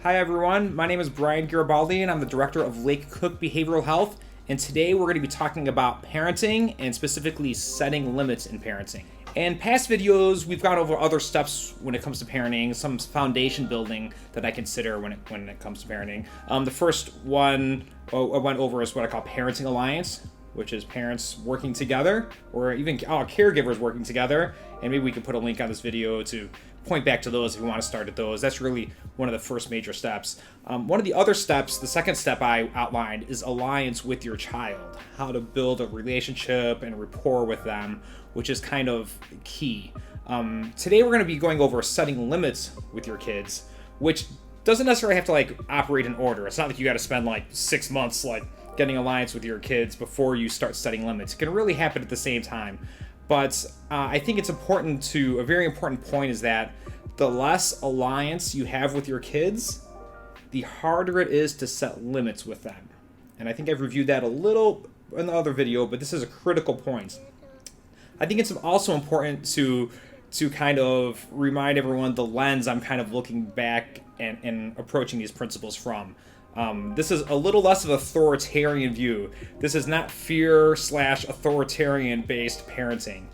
Hi everyone, my name is Brian Garibaldi and I'm the director of Lake Cook Behavioral Health, and today we're going to be talking about parenting and specifically setting limits in parenting. In past videos, we've gone over other steps when it comes to parenting, some foundation building that I consider when it comes to parenting. The first one I went over is what I call parenting alliance, which is parents working together, or even caregivers working together. And maybe we can put a link on this video to point back to those if you want to start at those. That's really one of the first major steps. One of the other steps, the second step I outlined, is alliance with your child. How to build a relationship and rapport with them, which is kind of key. Today we're going to be going over setting limits with your kids, which doesn't necessarily have to operate in order. It's not like you got to spend 6 months getting alliance with your kids before you start setting limits. It can really happen at the same time. But I think it's important a very important point is that the less alliance you have with your kids, the harder it is to set limits with them. And I think I've reviewed that a little in the other video, but this is a critical point. I think it's also important to kind of remind everyone the lens I'm kind of looking back and approaching these principles from. This is a little less of an authoritarian view. This is not fear/authoritarian based parenting.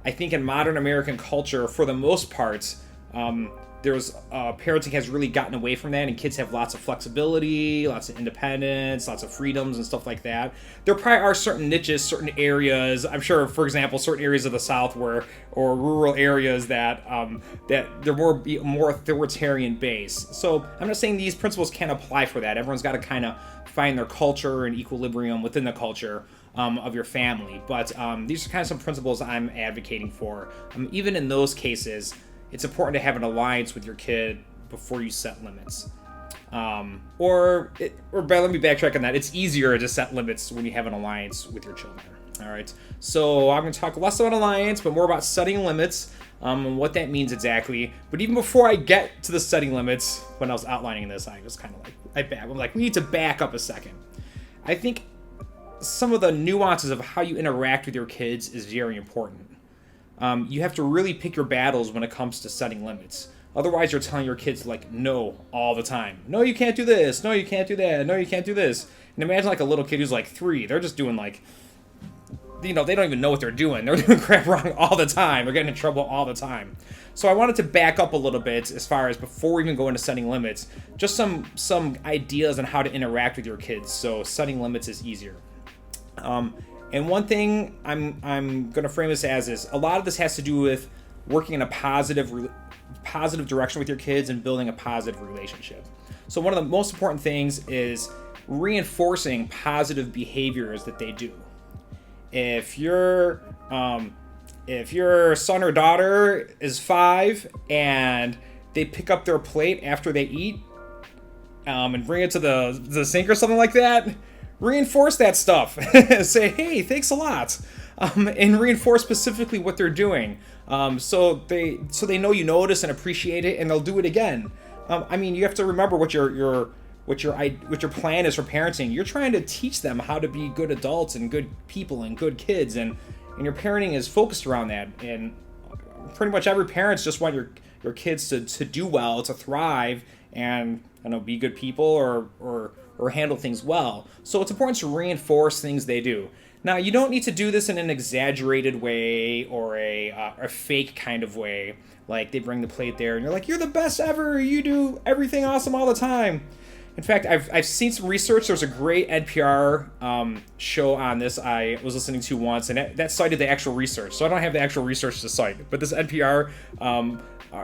I think in modern American culture, for the most part, parenting has really gotten away from that, and kids have lots of flexibility, lots of independence, lots of freedoms and stuff like that. There probably are certain niches, certain areas. I'm sure, for example, certain areas of the South or rural areas that they're more authoritarian based. So I'm not saying these principles can't apply for that. Everyone's got to kind of find their culture and equilibrium within the culture of your family. But these are kind of some principles I'm advocating for. Even in those cases, it's important to have an alliance with your kid before you set limits. Let me backtrack on that. It's easier to set limits when you have an alliance with your children. All right. So I'm going to talk less about alliance, but more about setting limits and what that means exactly. But even before I get to the setting limits, when I was outlining this, I was kind of we need to back up a second. I think some of the nuances of how you interact with your kids is very important. You have to really pick your battles when it comes to setting limits. Otherwise, you're telling your kids no all the time. No, you can't do this. No, you can't do that. No, you can't do this. And imagine a little kid who's 3. They're just doing they don't even know what they're doing. They're doing crap wrong all the time. They're getting in trouble all the time. So I wanted to back up a little bit as far as before we even go into setting limits, just some ideas on how to interact with your kids. So setting limits is easier. And one thing I'm going to frame this as is a lot of this has to do with working in a positive direction with your kids and building a positive relationship. So one of the most important things is reinforcing positive behaviors that they do. If your son or daughter is 5 and they pick up their plate after they eat and bring it to the sink or something like that, reinforce that stuff. Say, hey, thanks a lot. And reinforce specifically what they're doing. So they know you notice and appreciate it, and they'll do it again. You have to remember what your plan is for parenting. You're trying to teach them how to be good adults and good people and good kids, and your parenting is focused around that. And pretty much every parents just want your kids to do well, to thrive, and be good people or handle things well. So it's important to reinforce things they do. Now, you don't need to do this in an exaggerated way or a fake kind of way. They bring the plate there and you're you're the best ever. You do everything awesome all the time. In fact, I've seen some research. There's a great NPR show on this I was listening to once, and that cited the actual research. So I don't have the actual research to cite, but this NPR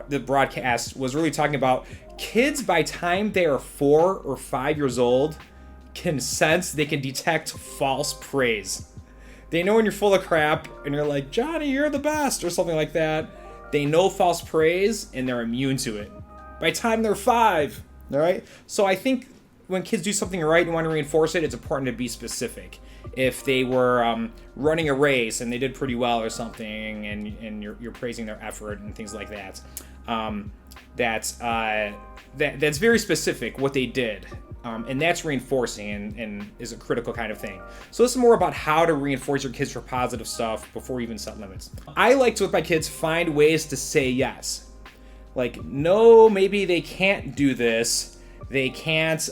the broadcast was really talking about kids by time they are 4 or 5 years old can detect false praise. They know when you're full of crap and you're Johnny, you're the best, or something like that. They know false praise and they're immune to it by the time they're 5. All right. So I think when kids do something right and want to reinforce it, it's important to be specific. If they were running a race and they did pretty well or something, and you're praising their effort and things like that, that's very specific what they did, and that's reinforcing and is a critical kind of thing. So this is more about how to reinforce your kids for positive stuff before you even set limits. I like to, with my kids, find ways to say yes. Like, no, maybe they can't do this. They can't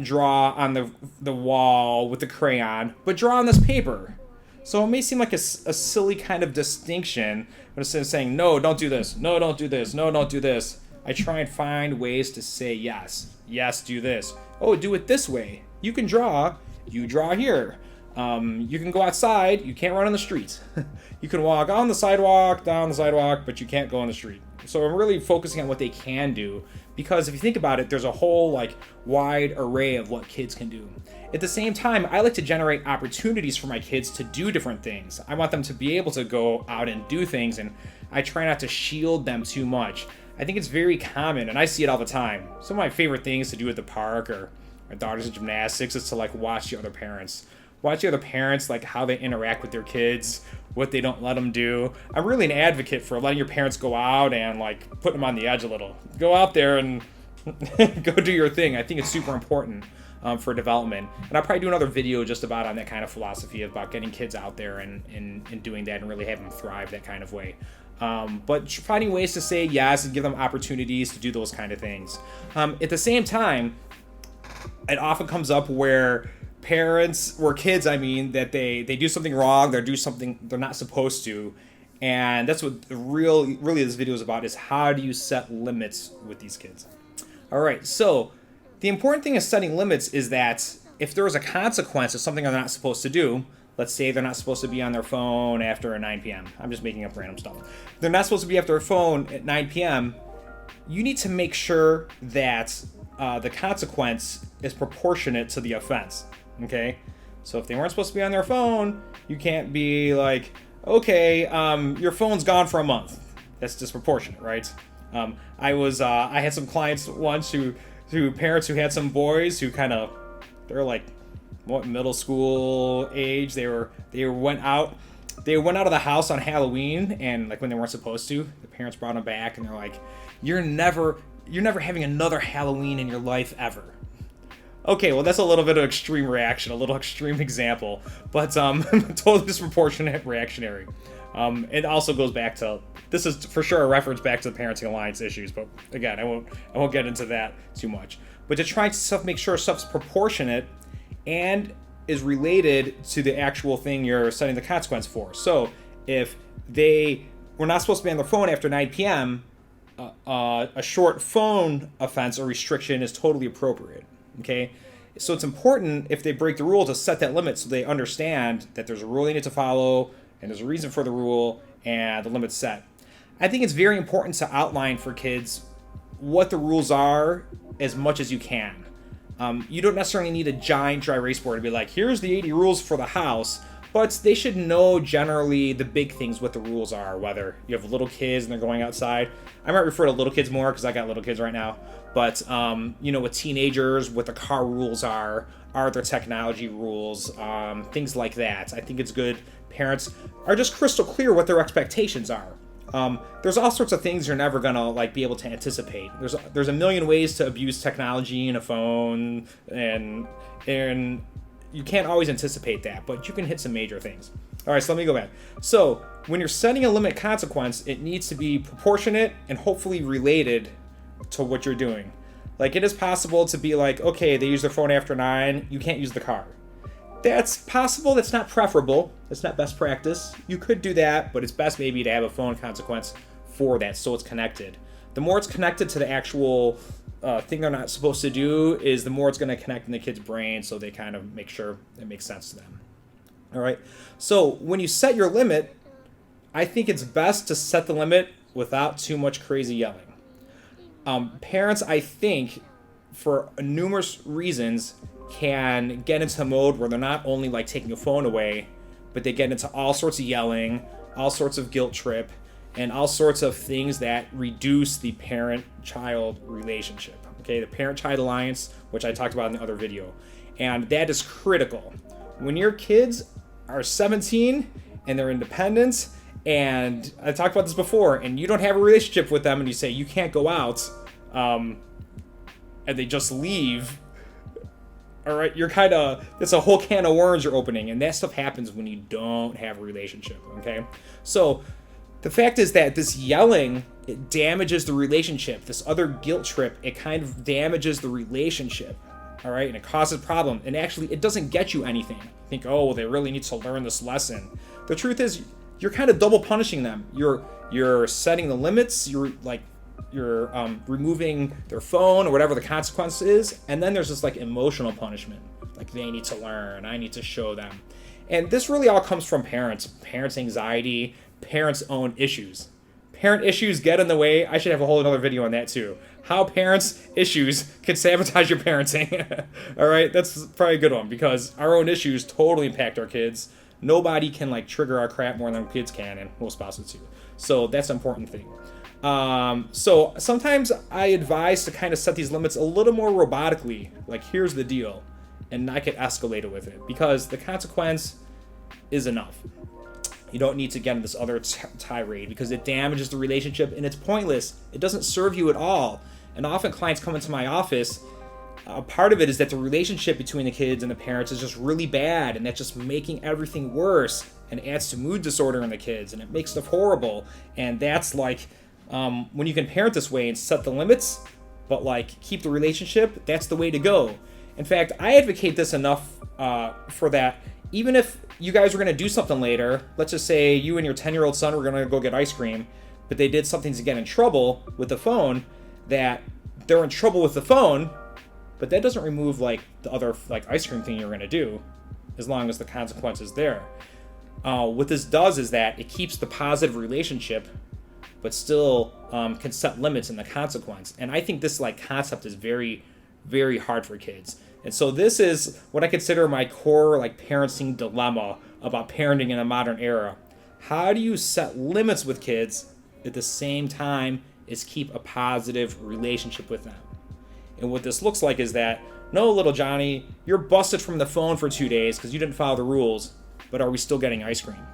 draw on the wall with the crayon, but draw on this paper. So it may seem like a silly kind of distinction, but instead of saying, no, don't do this, no, don't do this, no, don't do this, I try and find ways to say yes. Yes, do this. Oh, do it this way. You can draw. You draw here. You can go outside. You can't run on the streets. You can walk on the sidewalk, down the sidewalk, but you can't go on the street. So I'm really focusing on what they can do, because if you think about it, there's a whole like wide array of what kids can do. At the same time, I like to generate opportunities for my kids to do different things. I want them to be able to go out and do things, and I try not to shield them too much. I think it's very common, and I see it all the time. Some of my favorite things to do at the park or my daughter's in gymnastics is to like watch the other parents. Watch the other parents, like how they interact with their kids, what they don't let them do. I'm really an advocate for letting your parents go out and like put them on the edge a little. Go out there and go do your thing. I think it's super important for development. And I'll probably do another video just about on that kind of philosophy about getting kids out there and doing that and really having them thrive that kind of way. But finding ways to say yes and give them opportunities to do those kind of things. At the same time, it often comes up where kids, that they do something wrong, they do something they're not supposed to. And that's what really this video is about, is how do you set limits with these kids. All right, so the important thing of setting limits is that if there is a consequence of something they're not supposed to do, let's say they're not supposed to be on their phone after 9 p.m. I'm just making up random stuff. They're not supposed to be after their phone at 9 p.m. You need to make sure that the consequence is proportionate to the offense, okay? So if they weren't supposed to be on their phone, you can't be like, okay, your phone's gone for a month. That's disproportionate, right? I had some clients once who parents who had some boys who they're like, what, middle school age. They went out of the house on Halloween, and like when they weren't supposed to, the parents brought them back and they're like, you're never having another Halloween in your life ever. Okay, well that's a little bit of extreme reaction, a little extreme example, but totally disproportionate reactionary. It also goes back to, this is for sure a reference back to the parenting alliance issues, but again, I won't get into that too much. But to try to make sure stuff's proportionate and is related to the actual thing you're setting the consequence for. So if they were not supposed to be on their phone after 9 p.m., a short phone offense or restriction is totally appropriate, okay? So it's important, if they break the rule, to set that limit so they understand that there's a rule they need to follow, and there's a reason for the rule, and the limit's set. I think it's very important to outline for kids what the rules are as much as you can. You don't necessarily need a giant dry erase board to be like, here's the 80 rules for the house, but they should know generally the big things, what the rules are, whether you have little kids and they're going outside. I might refer to little kids more because I got little kids right now, but with teenagers, what the car rules are there technology rules, things like that. I think it's good parents are just crystal clear what their expectations are. There's all sorts of things you're never gonna be able to anticipate. There's a million ways to abuse technology and a phone, and you can't always anticipate that, but you can hit some major things. All right, so let me go back. So when you're setting a limit consequence, it needs to be proportionate and hopefully related to what you're doing. Like, it is possible to be like, okay, they use their phone after 9, you can't use the car. That's possible. That's not preferable. That's not best practice. You could do that, but it's best maybe to have a phone consequence for that so it's connected. The more it's connected to the actual thing they're not supposed to do, is the more it's going to connect in the kid's brain, so they kind of make sure it makes sense to them. All right. So when you set your limit, I think it's best to set the limit without too much crazy yelling. Parents, I think, for numerous reasons, can get into a mode where they're not only taking a phone away, but they get into all sorts of yelling, all sorts of guilt trip, and all sorts of things that reduce the parent-child relationship. Okay, the parent-child alliance, which I talked about in the other video. And that is critical. When your kids are 17 and they're independent, and I talked about this before, and you don't have a relationship with them, and you say you can't go out, and they just leave, all right, it's a whole can of worms you're opening, and that stuff happens when you don't have a relationship, okay? So the fact is that this yelling it damages the relationship. This other guilt trip, it kind of damages the relationship. All right, and it causes problem. And actually, it doesn't get you anything. You think, oh, well, they really need to learn this lesson. The truth is, you're kind of double punishing them. You're setting the limits. You're removing their phone or whatever the consequence is, and then there's this like emotional punishment. Like they need to learn. I need to show them. And this really all comes from parents' anxiety, parents' own issues. Parent issues get in the way. I should have a whole other video on that too. How parents' issues can sabotage your parenting. All right, that's probably a good one because our own issues totally impact our kids. Nobody can like trigger our crap more than kids can, and most spouses too. So that's an important thing. So sometimes I advise to kind of set these limits a little more robotically. Like here's the deal, and not get escalated with it because the consequence is enough. You don't need to get into this other tirade because it damages the relationship and it's pointless. It doesn't serve you at all. And often clients come into my office. Part of it is that the relationship between the kids and the parents is just really bad, and that's just making everything worse and adds to mood disorder in the kids, and it makes stuff horrible. And that's like when you can parent this way and set the limits, but like keep the relationship, that's the way to go. In fact, I advocate this enough for that. Even if you guys were going to do something later, let's just say you and your 10-year-old son were going to go get ice cream, but they did something to get in trouble with the phone, that they're in trouble with the phone, but that doesn't remove like the other like ice cream thing you're going to do, as long as the consequence is there. What this does is that it keeps the positive relationship, but still can set limits in the consequence. And I think this like concept is very, very hard for kids. And so this is what I consider my core like parenting dilemma about parenting in a modern era. How do you set limits with kids at the same time as keep a positive relationship with them? And what this looks like is that, no, little Johnny, you're busted from the phone for 2 days because you didn't follow the rules, but are we still getting ice cream?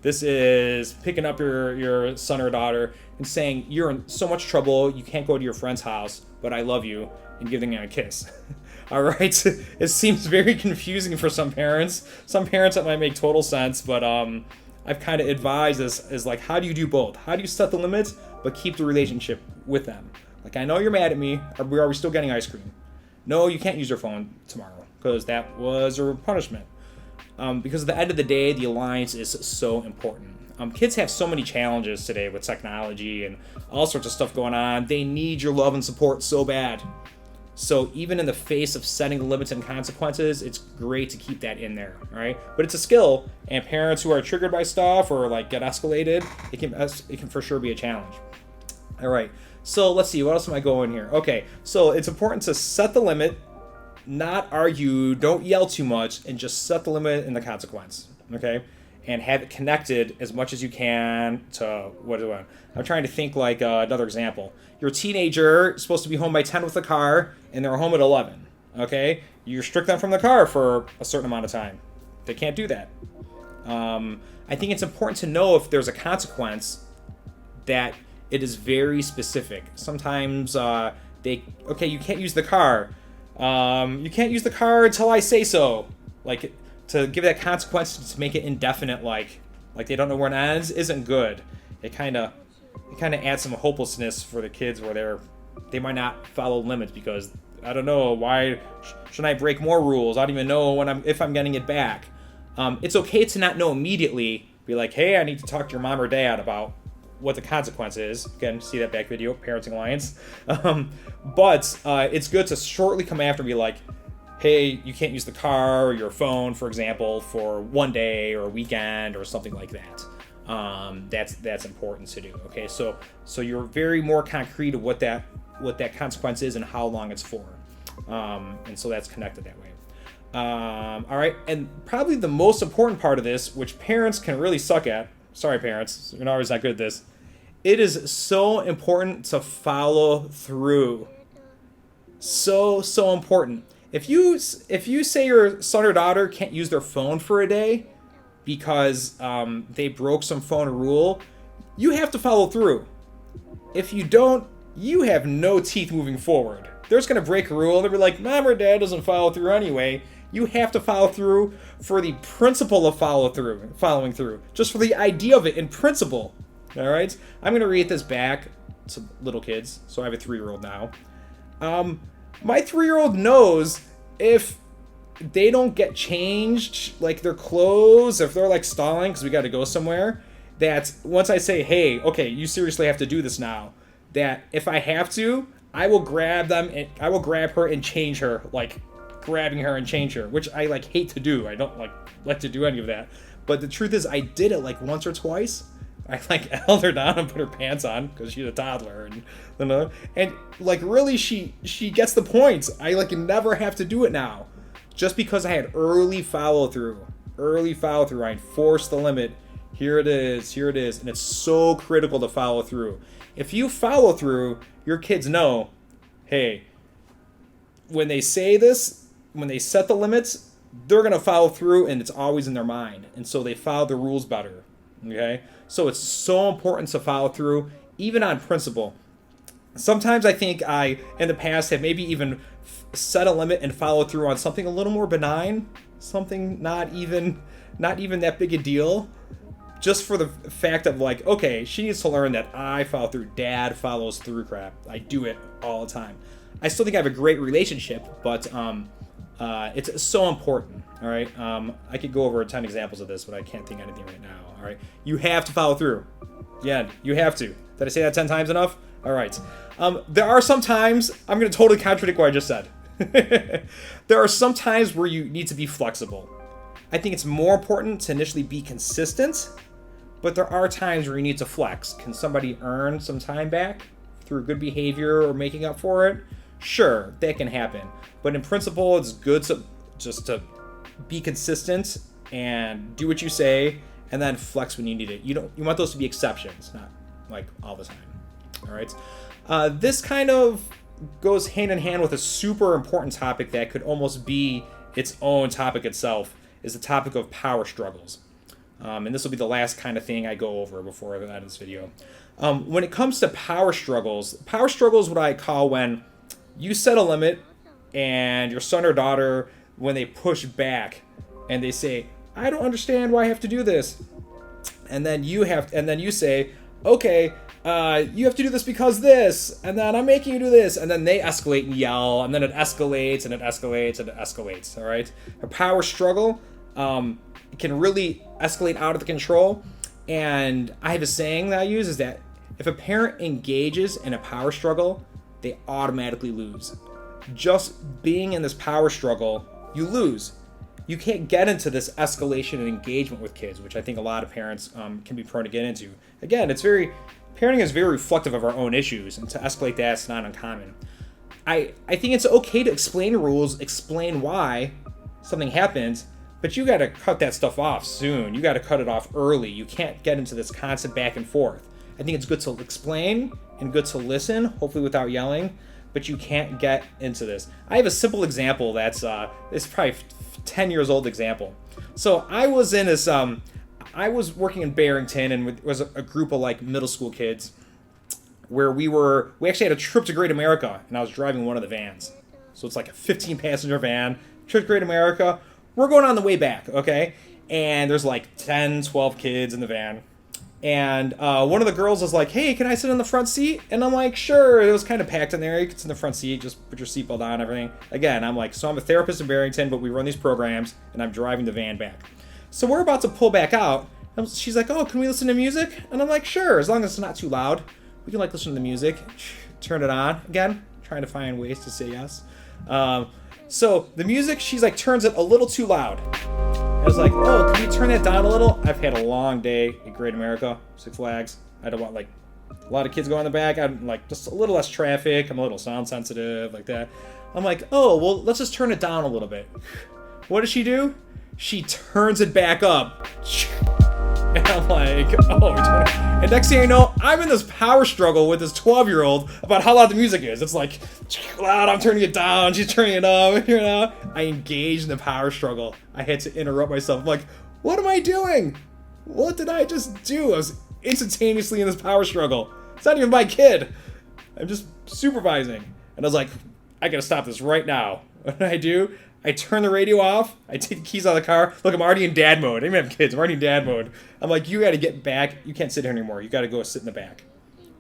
This is picking up your son or daughter and saying, you're in so much trouble, you can't go to your friend's house, but I love you, and giving them a kiss. All right? It seems very confusing for some parents. Some parents that might make total sense, but I've kind of advised this as like, how do you do both? How do you set the limits, but keep the relationship with them? Like, I know you're mad at me. Are we still getting ice cream? No, you can't use your phone tomorrow because that was a punishment. Because at the end of the day, the alliance is so important. Kids have so many challenges today with technology and all sorts of stuff going on. They need your love and support so bad. So even in the face of setting the limits and consequences, it's great to keep that in there, all right? But it's a skill, and parents who are triggered by stuff or like get escalated, it can for sure be a challenge. All right, so let's see, what else am I going here? Okay, so it's important to set the limit, not argue, don't yell too much, and just set the limit and the consequence, okay? And have it connected as much as you can to I'm trying to think like another example. Your teenager is supposed to be home by 10 with the car, and they're home at 11, okay? You restrict them from the car for a certain amount of time. They can't do that. I think it's important to know if there's a consequence that it is very specific. Sometimes you can't use the car. You can't use the car until I say so. Like, to give that consequence to make it indefinite, like they don't know where it ends, isn't good. It kind of adds some hopelessness for the kids where they might not follow limits because I don't know, why should I break more rules? I don't even know if I'm getting it back. It's okay to not know immediately. Be like, hey, I need to talk to your mom or dad about what the consequence is. Again, see that back video, Parenting Alliance. But it's good to shortly come after and be like, hey, you can't use the car or your phone, for example, for 1 day or a weekend or something like that. That's important to do. Okay, so you're very more concrete of what that consequence is and how long it's for, and so that's connected that way. All right, and probably the most important part of this, which parents can really suck at. Sorry, parents, you're always not good at this. It is so important to follow through. So important. If you say your son or daughter can't use their phone for a day because they broke some phone rule, you have to follow through. If you don't, you have no teeth moving forward. They're just going to break a rule. They'll be like, Mom or Dad doesn't follow through anyway. You have to follow through for the principle of following through. Just for the idea of it in principle. All right, I'm gonna read this back to little kids. So I have a 3-year-old now. My 3-year-old knows if they don't get changed, like their clothes, if they're like stalling because we got to go somewhere, that once I say, hey, okay, you seriously have to do this now, that if I have to, I will grab them and I will grab her and change her, like grabbing her and change her, which I like hate to do. I don't like to do any of that. But the truth is, I did it like once or twice. I like held her down and put her pants on because she's a toddler, and like really she gets the points. I like never have to do it now, just because I had early follow through. I enforced the limit. Here it is, and it's so critical to follow through. If you follow through, your kids know, hey, when they say this, when they set the limits, they're gonna follow through, and it's always in their mind, and so they follow the rules better. Okay, so it's so important to follow through, even on principle. Sometimes I think I, in the past, have maybe even set a limit and followed through on something a little more benign, something not even that big a deal, just for the fact of like, okay, she needs to learn that I follow through. Dad follows through crap. I do it all the time. I still think I have a great relationship, but it's so important. All right, I could go over 10 examples of this, but I can't think of anything right now. All right, you have to follow through. Yeah, you have to. Did I say that 10 times enough? All right. There are some times, I'm going to totally contradict what I just said. There are some times where you need to be flexible. I think it's more important to initially be consistent, but there are times where you need to flex. Can somebody earn some time back through good behavior or making up for it? Sure, that can happen. But in principle, it's good to just to be consistent and do what you say, and then flex when you need it. You want those to be exceptions, not like all the time. All right. This kind of goes hand in hand with a super important topic that could almost be its own topic itself, is the topic of power struggles. And this will be the last kind of thing I go over before I end this video. When it comes to power struggles is what I call when you set a limit and your son or daughter, when they push back and they say, I don't understand why I have to do this. And then you say, okay, you have to do this because this, and then I'm making you do this, and then they escalate and yell, and then it escalates and it escalates and it escalates. All right, a power struggle can really escalate out of control. And I have a saying that I use is that if a parent engages in a power struggle, they automatically lose. Just being in this power struggle, you lose. You can't get into this escalation and engagement with kids, which I think a lot of parents can be prone to get into. Again, parenting is very reflective of our own issues, and to escalate that, it's not uncommon. I think it's okay to explain rules, explain why something happens, but you got to cut that stuff off soon. You got to cut it off early. You can't get into this constant back and forth. I think it's good to explain and good to listen, hopefully without yelling, but you can't get into this. I have a simple example that's it's probably 10 years old example. So I was in this I was working in Barrington, and it was a group of like middle school kids where we actually had a trip to Great America, and I was driving one of the vans. So it's like a 15 passenger van, trip to Great America. We're going on the way back, okay? And there's like 10, 12 kids in the van. And one of the girls was like, hey, can I sit in the front seat? And I'm like, sure. It was kind of packed in there. You can sit in the front seat. Just put your seatbelt on and everything. Again, I'm like, so I'm a therapist in Barrington, but we run these programs, and I'm driving the van back. So we're about to pull back out. She's like, oh, can we listen to music? And I'm like, sure, as long as it's not too loud. We can like listen to the music. Turn it on. Again, trying to find ways to say yes. So the music, she's like, turns it a little too loud. I was like, oh, can you turn that down a little? I've had a long day at Great America, Six Flags. I don't want like a lot of kids going in the back. I'm like just a little less traffic. I'm a little sound sensitive like that. I'm like, oh, well, let's just turn it down a little bit. What does she do? She turns it back up. And I'm like, oh, and next thing I know, I'm in this power struggle with this 12-year-old about how loud the music is. It's like, loud, I'm turning it down, she's turning it up, you know? I engaged in the power struggle. I had to interrupt myself. I'm like, what am I doing? What did I just do? I was instantaneously in this power struggle. It's not even my kid. I'm just supervising. And I was like, I gotta stop this right now. What did I do? I turn the radio off. I take the keys out of the car. Look, I'm already in dad mode. I don't even have kids. I'm already in dad mode. I'm like, you got to get back. You can't sit here anymore. You got to go sit in the back.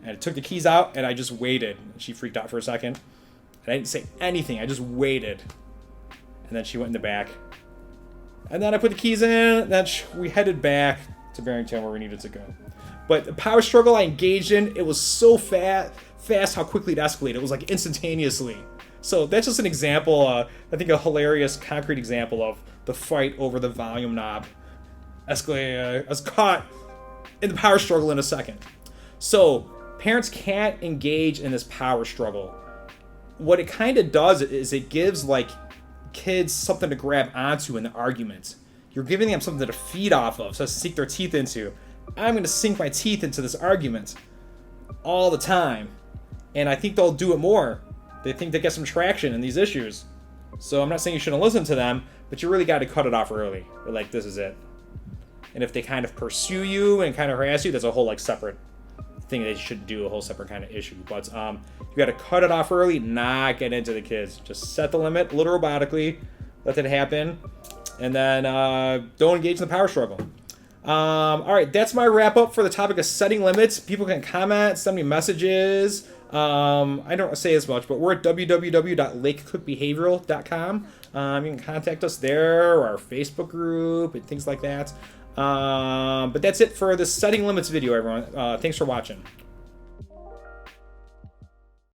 And I took the keys out, and I just waited. She freaked out for a second. And I didn't say anything. I just waited. And then she went in the back. And then I put the keys in. And then we headed back to Barrington where we needed to go. But the power struggle I engaged in, it was so fast how quickly it escalated. It was like instantaneously. So that's just an example, I think a hilarious, concrete example of the fight over the volume knob. Escalated, I was caught in the power struggle in a second. So parents can't engage in this power struggle. What it kind of does is it gives like kids something to grab onto in the argument. You're giving them something to feed off of, so to sink their teeth into. I'm going to sink my teeth into this argument all the time. And I think they'll do it more. They think they get some traction in these issues. So I'm not saying you shouldn't listen to them, but you really got to cut it off early. You're like, this is it. And if they kind of pursue you and kind of harass you, that's a whole like separate thing they should do, a whole separate kind of issue. But you got to cut it off early, not get into the kids. Just set the limit a little robotically, let it happen, and then don't engage in the power struggle. All right, that's my wrap up for the topic of setting limits. People can comment, send me messages. I don't say as much, but we're at www.lakecookbehavioral.com. You can contact us there, or our Facebook group and things like that. But that's it for the setting limits video, everyone. Thanks for watching.